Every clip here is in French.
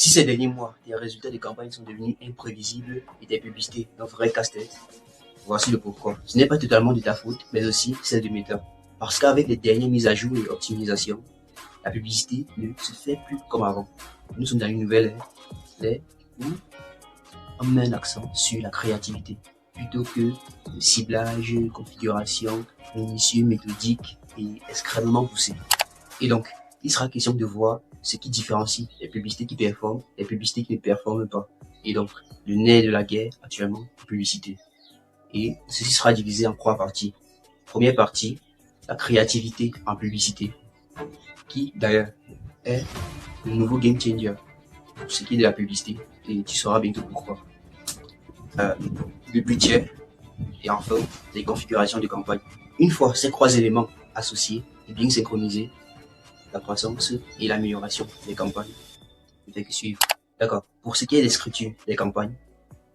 Si ces derniers mois, les résultats des campagnes sont devenus imprévisibles et des publicités un vrai casse-tête, voici le pourquoi. Ce n'est pas totalement de ta faute, mais aussi celle de Meta. Parce qu'avec les dernières mises à jour et optimisations, la publicité ne se fait plus comme avant. Nous sommes dans une nouvelle ère où on met un accent sur la créativité plutôt que le ciblage, configuration, minutieux, méthodique et extrêmement poussé. Et donc, il sera question de voir ce qui différencie les publicités qui performent et les publicités qui ne performent pas. Et donc, le nerf de la guerre actuellement, la publicité. Et ceci sera divisé en 3 parties. Première partie, la créativité en publicité, qui d'ailleurs est le nouveau game changer pour ce qui est de la publicité. Et tu sauras bientôt pourquoi. Le budget et enfin les configurations de campagne. Une fois ces 3 éléments associés et bien synchronisés, la croissance et l'amélioration des campagnes ne fait que suivre. D'accord. Pour ce qui est des structures des campagnes,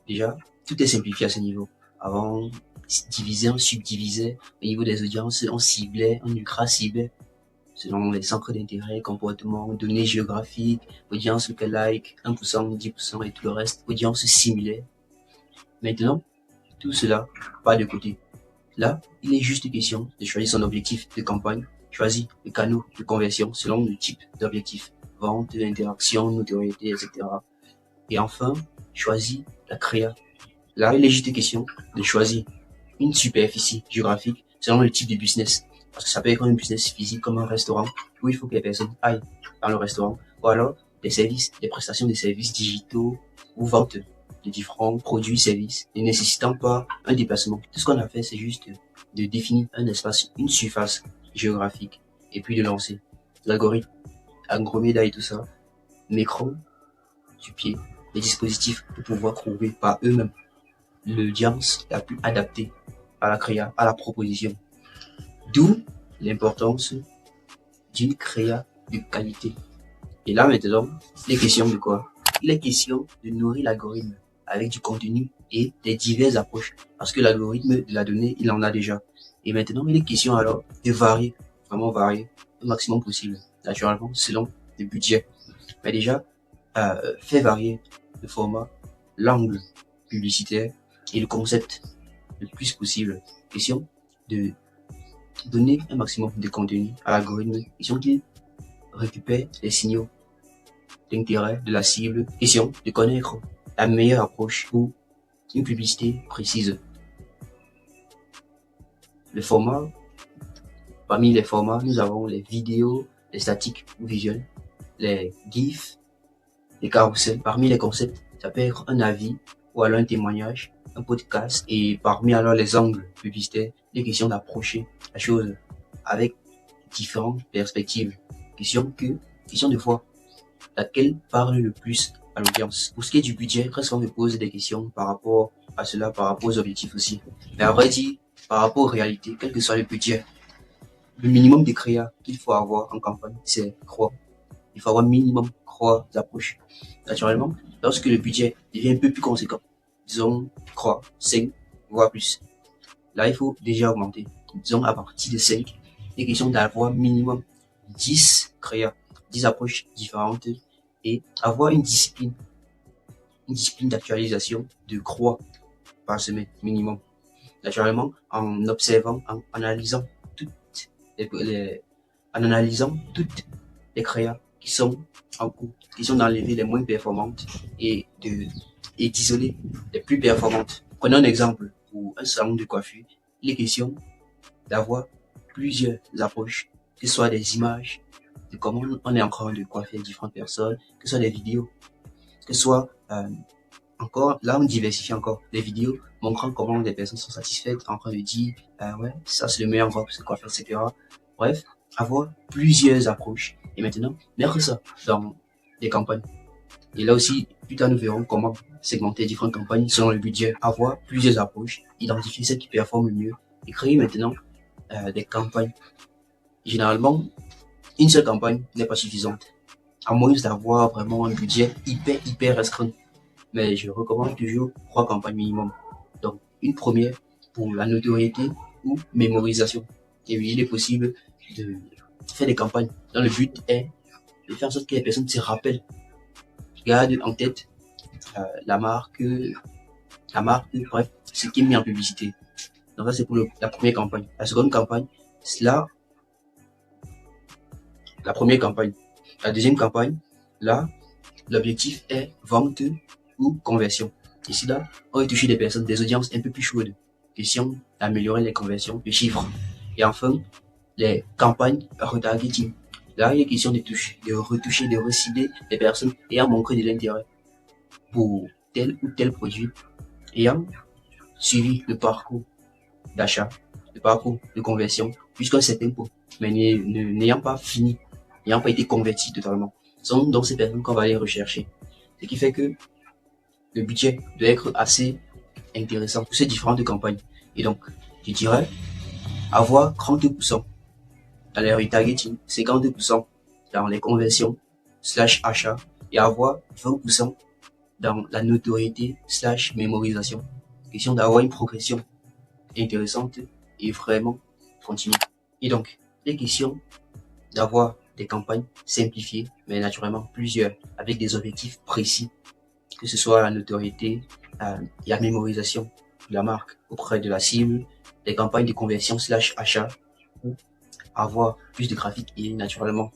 déjà, tout est simplifié à ce niveau. Avant, on divisait, on subdivisait. Au niveau des audiences, on ciblait, on ultra-ciblait selon les centres d'intérêt, comportement, données géographiques, audience lookalike, 1%, 10% et tout le reste, audience similaire. Maintenant, tout cela part de côté. Là, il est juste question de choisir son objectif de campagne, choisir le canal de conversion selon le type d'objectif, vente, interaction, notoriété, etc. Et enfin, choisir la créa. Là, il est juste question de choisir une superficie géographique selon le type de business. Parce que ça peut être un business physique comme un restaurant où il faut que les personnes aillent dans le restaurant. Ou alors des services, des prestations de services digitaux ou vente de différents produits, services, ne nécessitant pas un déplacement. Tout ce qu'on a fait, c'est juste de définir un espace, une surface géographique et puis de lancer l'algorithme, Andromeda et tout ça, m'écran du pied, les dispositifs pour pouvoir trouver par eux-mêmes l'audience la plus adaptée à la créa, à la proposition. D'où l'importance d'une créa de qualité. Et là maintenant, il est question de quoi? Il est question de nourrir l'algorithme avec du contenu et des diverses approches. Parce que l'algorithme de la donnée, il en a déjà. Et maintenant, il est question alors de varier, vraiment varier le maximum possible. Naturellement, selon le budget. Mais déjà, faire varier le format, l'angle publicitaire et le concept le plus possible. Question de donner un maximum de contenu à l'algorithme. Question qu'il récupère les signaux d'intérêt de la cible. Question de connaître la meilleure approche pour une publicité précise. Le format, parmi les formats, nous avons les vidéos, les statiques ou visuels, les GIFs, les carousels. Parmi les concepts, ça peut être un avis ou alors un témoignage, un podcast. Et parmi alors les angles publicitaires, il est question d'approcher la chose avec différentes perspectives. Question de voir laquelle parle le plus à l'audience. Pour ce qui est du budget, très souvent on me pose des questions par rapport à cela, par rapport aux objectifs aussi. Mais à vrai dire, par rapport aux réalités, quel que soit le budget, le minimum de créa qu'il faut avoir en campagne, c'est 3. Il faut avoir minimum 3 approches. Naturellement, lorsque le budget devient un peu plus conséquent, disons 3, 5, voire plus, là il faut déjà augmenter. Disons à partir de 5, il est question d'avoir minimum 10 créas, 10 approches différentes et avoir une discipline d'actualisation de croix par semaine minimum. Naturellement, en observant, en analysant toutes les créas qui sont en cours, qui sont d'enlever les moins performantes et d'isoler les plus performantes. Prenons un exemple pour un salon de coiffure. Il est question d'avoir plusieurs approches, que ce soit des images, de comment on est en train de coiffer différentes personnes, que ce soit des vidéos, que ce soit encore, là on diversifie encore les vidéos montrant comment les personnes sont satisfaites, en train de dire ouais, ça c'est le meilleur endroit pour se coiffer, etc. Bref, avoir plusieurs approches et maintenant mettre ça dans des campagnes. Et là aussi, plus tard nous verrons comment segmenter différentes campagnes selon le budget, avoir plusieurs approches, identifier celles qui performent le mieux et créer maintenant des campagnes. Généralement, une seule campagne n'est pas suffisante, à moins d'avoir vraiment un budget hyper restreint. Mais je recommande toujours 3 campagnes minimum. Donc, une première pour la notoriété ou mémorisation. Et oui, il est possible de faire des campagnes dont le but est de faire en sorte que les personnes se rappellent garde en tête la marque, bref, ce qui est mis en publicité. Donc ça, c'est pour la première campagne. La seconde campagne, là, la première campagne. La deuxième campagne, là, l'objectif est vente ou conversion. Ici, là, on va toucher des personnes, des audiences un peu plus chaudes. Question d'améliorer les conversions, les chiffres. Et enfin, les campagnes retargeting. Là, il est question de retoucher, de recibler les personnes ayant montré de l'intérêt pour tel ou tel produit, ayant suivi le parcours d'achat, le parcours de conversion, jusqu'à un certain point, mais n'ayant pas fini, n'ayant pas été converti totalement. Ce sont donc ces personnes qu'on va aller rechercher. Ce qui fait que le budget doit être assez intéressant pour ces différentes campagnes. Et donc, je dirais avoir 30% dans les retargeting, 52% dans les conversions / achats et avoir 20% dans la notoriété / mémorisation. Question d'avoir une progression intéressante et vraiment continue. Et donc, les questions d'avoir des campagnes simplifiées, mais naturellement plusieurs, avec des objectifs précis, que ce soit la notoriété, la mémorisation de la marque auprès de la cible, les campagnes de conversion / achat, ou avoir plus de trafic et naturellement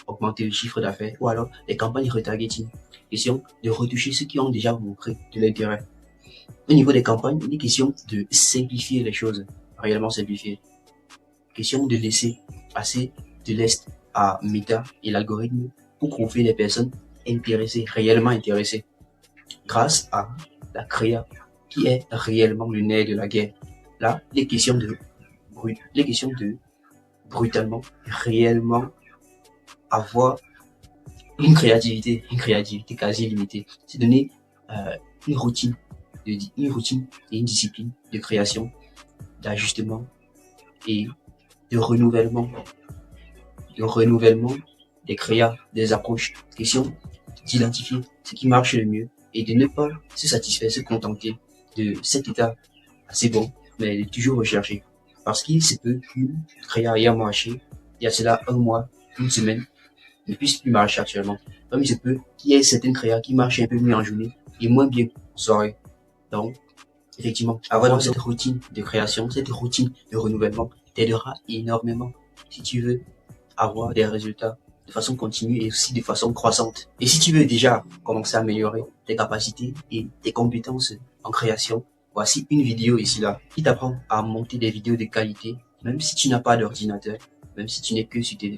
augmenter le chiffre d'affaires, ou alors les campagnes retargeting, question de retoucher ceux qui ont déjà montré de l'intérêt. Au niveau des campagnes, il est question de simplifier les choses, réellement simplifier. Question de laisser assez de l'est à Meta et l'algorithme pour trouver les personnes intéressées, réellement intéressées, grâce à la créa qui est réellement le nerf de la guerre. Là, les questions de brutalement, réellement avoir une créativité quasi illimitée. C'est donner une routine et une discipline de création, d'ajustement et de renouvellement des créas, des approches. Question d'identifier ce qui marche le mieux et de ne pas se satisfaire, se contenter de cet état assez bon, mais de toujours rechercher. Parce qu'il se peut qu'une créa ayant marché il y a cela un mois, une semaine, ne puisse plus marcher actuellement. Comme il se peut qu'il y ait certaines créas qui marchent un peu mieux en journée et moins bien en soirée. Donc, effectivement, avoir cette routine de création, cette routine de renouvellement t'aidera énormément si tu veux avoir des résultats de façon continue et aussi de façon croissante. Et si tu veux déjà commencer à améliorer tes capacités et tes compétences en création, voici une vidéo ici là qui t'apprend à monter des vidéos de qualité, même si tu n'as pas d'ordinateur, même si tu n'es que sur téléphone.